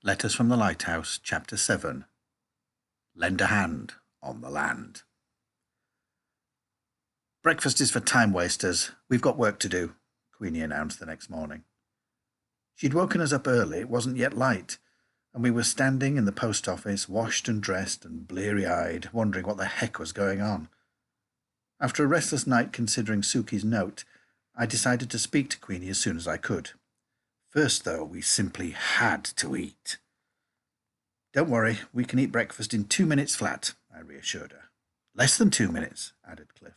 Letters from the Lighthouse, Chapter 7. Lend a Hand on the Land. Breakfast is for time wasters. We've got work to do, Queenie announced the next morning. She'd woken us up early, it wasn't yet light, and we were standing in the post office, washed and dressed and bleary-eyed, wondering what the heck was going on. After a restless night considering Suki's note, I decided to speak to Queenie as soon as I could. First, though, we simply had to eat. Don't worry, we can eat breakfast in 2 minutes flat, I reassured her. Less than 2 minutes, added Cliff.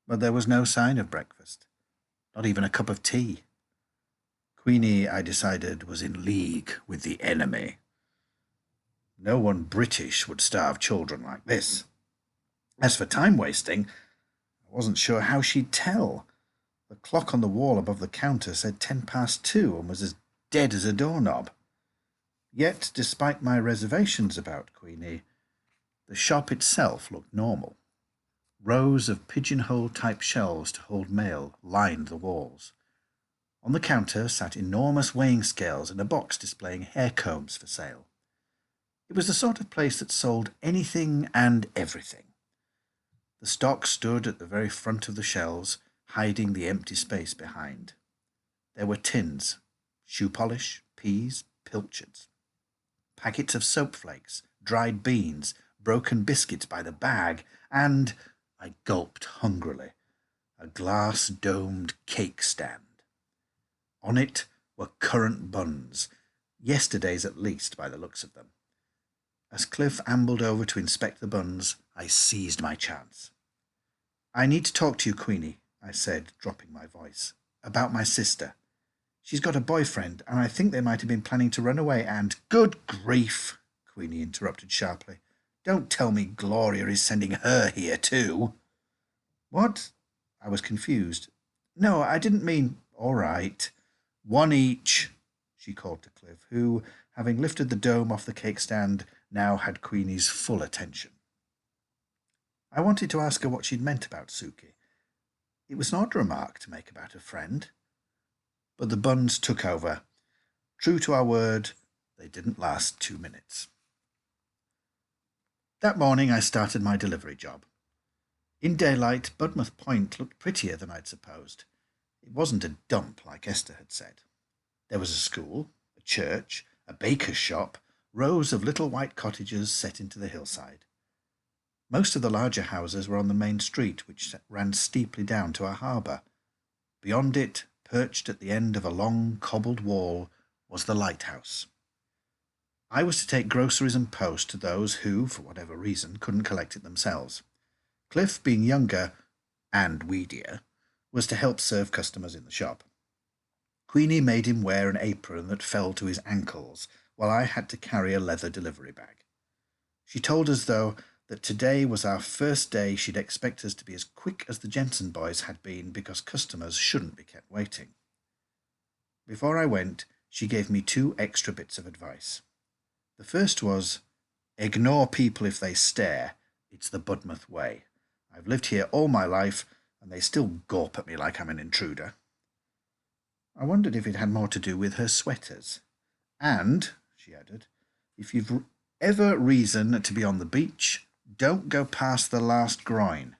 But there was no sign of breakfast, not even a cup of tea. Queenie, I decided, was in league with the enemy. No one British would starve children like this. As for time wasting, I wasn't sure how she'd tell. The clock on the wall above the counter said 2:10 and was as dead as a doorknob. Yet, despite my reservations about Queenie, the shop itself looked normal. Rows of pigeonhole-type shelves to hold mail lined the walls. On the counter sat enormous weighing scales and a box displaying hair combs for sale. It was the sort of place that sold anything and everything. The stock stood at the very front of the shelves, hiding the empty space behind. There were tins, shoe polish, peas, pilchards, packets of soap flakes, dried beans, broken biscuits by the bag, and, I gulped hungrily, a glass-domed cake stand. On it were currant buns, yesterday's at least by the looks of them. As Cliff ambled over to inspect the buns, I seized my chance. I need to talk to you, Queenie, I said, dropping my voice, about my sister. She's got a boyfriend, and I think they might have been planning to run away and— Good grief, Queenie interrupted sharply. Don't tell me Gloria is sending her here too. What? I was confused. No, I didn't mean— All right. One each, she called to Cliff, who, having lifted the dome off the cake stand, now had Queenie's full attention. I wanted to ask her what she'd meant about Suki. It was an odd remark to make about a friend. But the buns took over. True to our word, they didn't last 2 minutes. That morning I started my delivery job. In daylight, Budmouth Point looked prettier than I'd supposed. It wasn't a dump like Esther had said. There was a school, a church, a baker's shop, rows of little white cottages set into the hillside. Most of the larger houses were on the main street, which ran steeply down to our harbour. Beyond it, perched at the end of a long cobbled wall, was the Lighthouse. I was to take groceries and post to those who, for whatever reason, couldn't collect it themselves. Cliff, being younger and weedier, was to help serve customers in the shop. Queenie made him wear an apron that fell to his ankles, while I had to carry a leather delivery bag. She told us, though, that today was our first day she'd expect us to be as quick as the Jensen boys had been because customers shouldn't be kept waiting. Before I went, she gave me 2 extra bits of advice. The first was, ignore people if they stare. It's the Budmouth way. I've lived here all my life, and they still gawp at me like I'm an intruder. I wondered if it had more to do with her sweaters. And, she added, if you've ever reason to be on the beach, don't go past the last groin.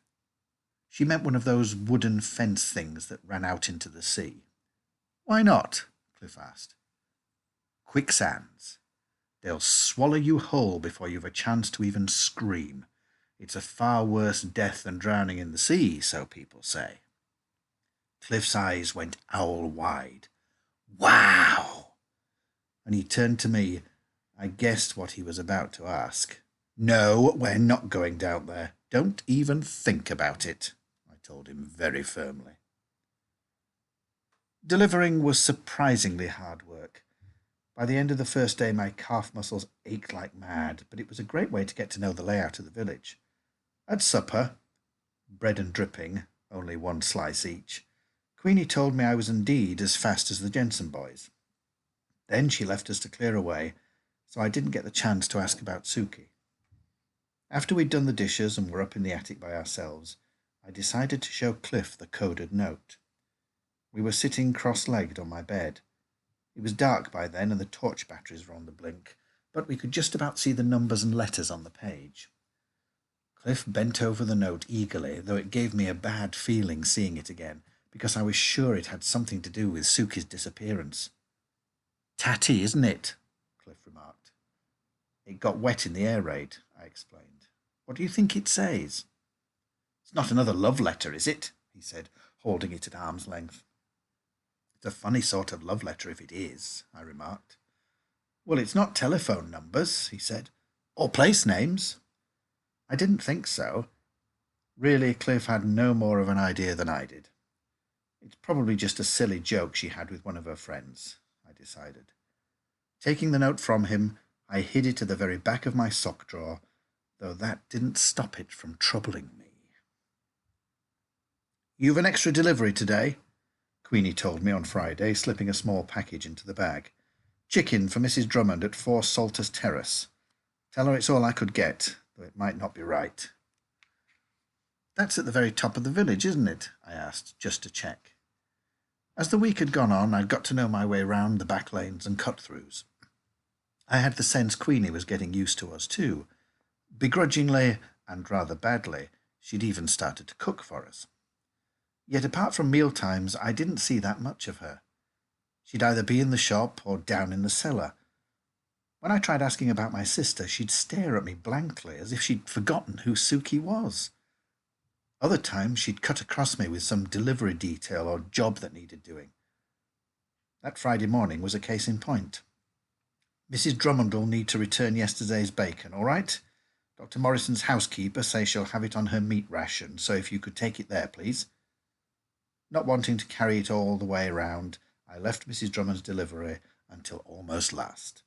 She meant one of those wooden fence things that ran out into the sea. Why not? Cliff asked. Quicksands. They'll swallow you whole before you've a chance to even scream. It's a far worse death than drowning in the sea, so people say. Cliff's eyes went owl-wide. Wow! And he turned to me. I guessed what he was about to ask. No, we're not going down there. Don't even think about it, I told him very firmly. Delivering was surprisingly hard work. By the end of the first day, my calf muscles ached like mad, but it was a great way to get to know the layout of the village. At supper, bread and dripping, only 1 slice each, Queenie told me I was indeed as fast as the Jensen boys. Then she left us to clear away, so I didn't get the chance to ask about Suki. After we'd done the dishes and were up in the attic by ourselves, I decided to show Cliff the coded note. We were sitting cross-legged on my bed. It was dark by then, and the torch batteries were on the blink, but we could just about see the numbers and letters on the page. Cliff bent over the note eagerly, though it gave me a bad feeling seeing it again, because I was sure it had something to do with Suki's disappearance. "Tatty, isn't it?" Cliff remarked. "It got wet in the air raid," I explained. "What do you think it says?" "It's not another love letter, is it?" he said, holding it at arm's length. "It's a funny sort of love letter if it is," I remarked. "Well, it's not telephone numbers," he said, "or place names." I didn't think so. Really, Cliff had no more of an idea than I did. It's probably just a silly joke she had with one of her friends, I decided. Taking the note from him, I hid it at the very back of my sock drawer, though that didn't stop it from troubling me. "You've an extra delivery today," Queenie told me on Friday, slipping a small package into the bag. "Chicken for Mrs. Drummond at 4 Salters Terrace. Tell her it's all I could get, though it might not be right." "That's at the very top of the village, isn't it?" I asked, just to check. As the week had gone on, I'd got to know my way round the back lanes and cut-throughs. I had the sense Queenie was getting used to us too. Begrudgingly, and rather badly, she'd even started to cook for us. Yet apart from mealtimes, I didn't see that much of her. She'd either be in the shop or down in the cellar. When I tried asking about my sister, she'd stare at me blankly, as if she'd forgotten who Suki was. Other times she'd cut across me with some delivery detail or job that needed doing. That Friday morning was a case in point. "Mrs. Drummond will need to return yesterday's bacon, all right? Dr. Morrison's housekeeper says she'll have it on her meat ration, so if you could take it there, please." Not wanting to carry it all the way round, I left Mrs. Drummond's delivery until almost last.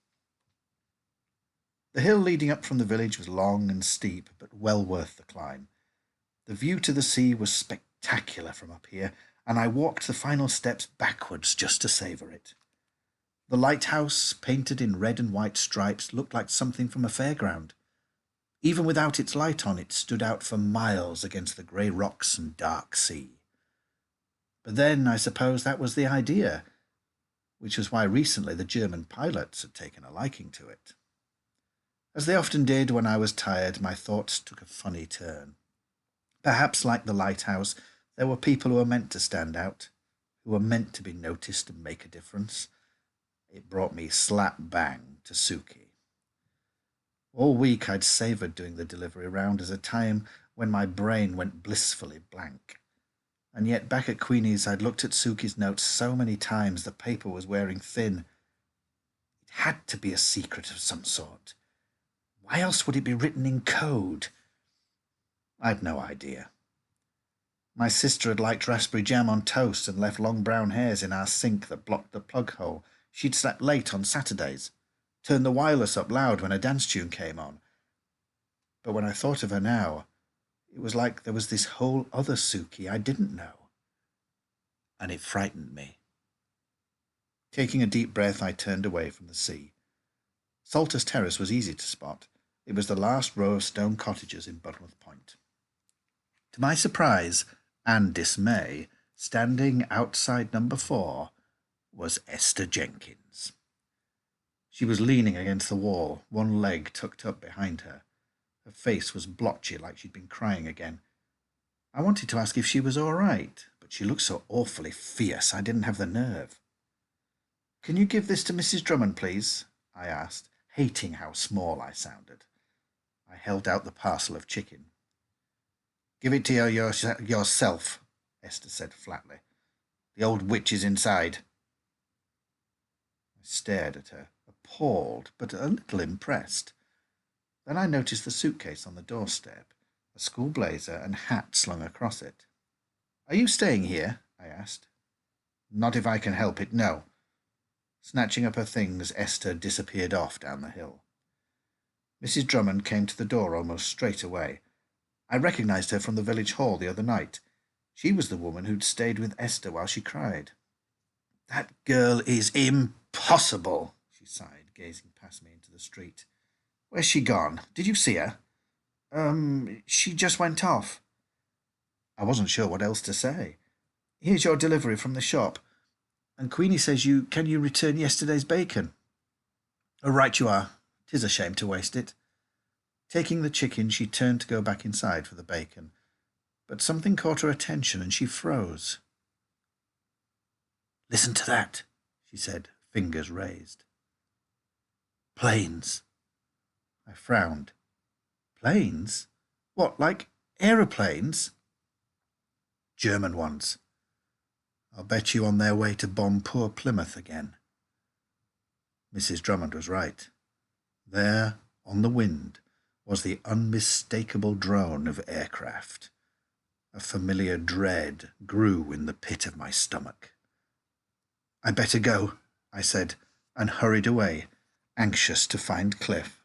The hill leading up from the village was long and steep, but well worth the climb. The view to the sea was spectacular from up here, and I walked the final steps backwards just to savour it. The lighthouse, painted in red and white stripes, looked like something from a fairground. Even without its light on, it stood out for miles against the grey rocks and dark sea. But then, I suppose that was the idea, which was why recently the German pilots had taken a liking to it. As they often did when I was tired, my thoughts took a funny turn. Perhaps, like the lighthouse, there were people who were meant to stand out, who were meant to be noticed and make a difference. It brought me slap bang to Suki. All week I'd savoured doing the delivery round as a time when my brain went blissfully blank. And yet back at Queenie's I'd looked at Suki's notes so many times the paper was wearing thin. It had to be a secret of some sort. Why else would it be written in code? I'd no idea. My sister had liked raspberry jam on toast and left long brown hairs in our sink that blocked the plug hole. She'd slept late on Saturdays, turned the wireless up loud when a dance tune came on. But when I thought of her now, it was like there was this whole other Suki I didn't know. And it frightened me. Taking a deep breath, I turned away from the sea. Salters Terrace was easy to spot. It was the last row of stone cottages in Budmouth Point. To my surprise and dismay, standing outside number 4 was Esther Jenkins. She was leaning against the wall, one leg tucked up behind her. Her face was blotchy, like she'd been crying again. I wanted to ask if she was all right, but she looked so awfully fierce I didn't have the nerve. "Can you give this to Mrs. Drummond, please?" I asked, hating how small I sounded. I held out the parcel of chicken. "Give it to her yourself," Esther said flatly. "The old witch is inside." I stared at her, appalled but a little impressed. Then I noticed the suitcase on the doorstep, a school blazer and hat slung across it. "Are you staying here?" I asked. "Not if I can help it, no." Snatching up her things, Esther disappeared off down the hill. Mrs. Drummond came to the door almost straight away. I recognized her from the village hall the other night. She was the woman who'd stayed with Esther while she cried. "That girl is impossible," she sighed, gazing past me into the street. "Where's she gone? Did you see her?" She just went off." I wasn't sure what else to say. "Here's your delivery from the shop. And Queenie says can you return yesterday's bacon? Oh, right you are. 'Tis a shame to waste it. Taking the chicken, she turned to go back inside for the bacon, but something caught her attention and she froze. Listen to that, she said, fingers raised. Planes. I frowned. Planes? What, like aeroplanes? German ones. I'll bet you on their way to bomb poor Plymouth again. Mrs. Drummond was right. There, on the wind, was the unmistakable drone of aircraft. A familiar dread grew in the pit of my stomach. "I'd better go," I said, and hurried away, anxious to find Cliff.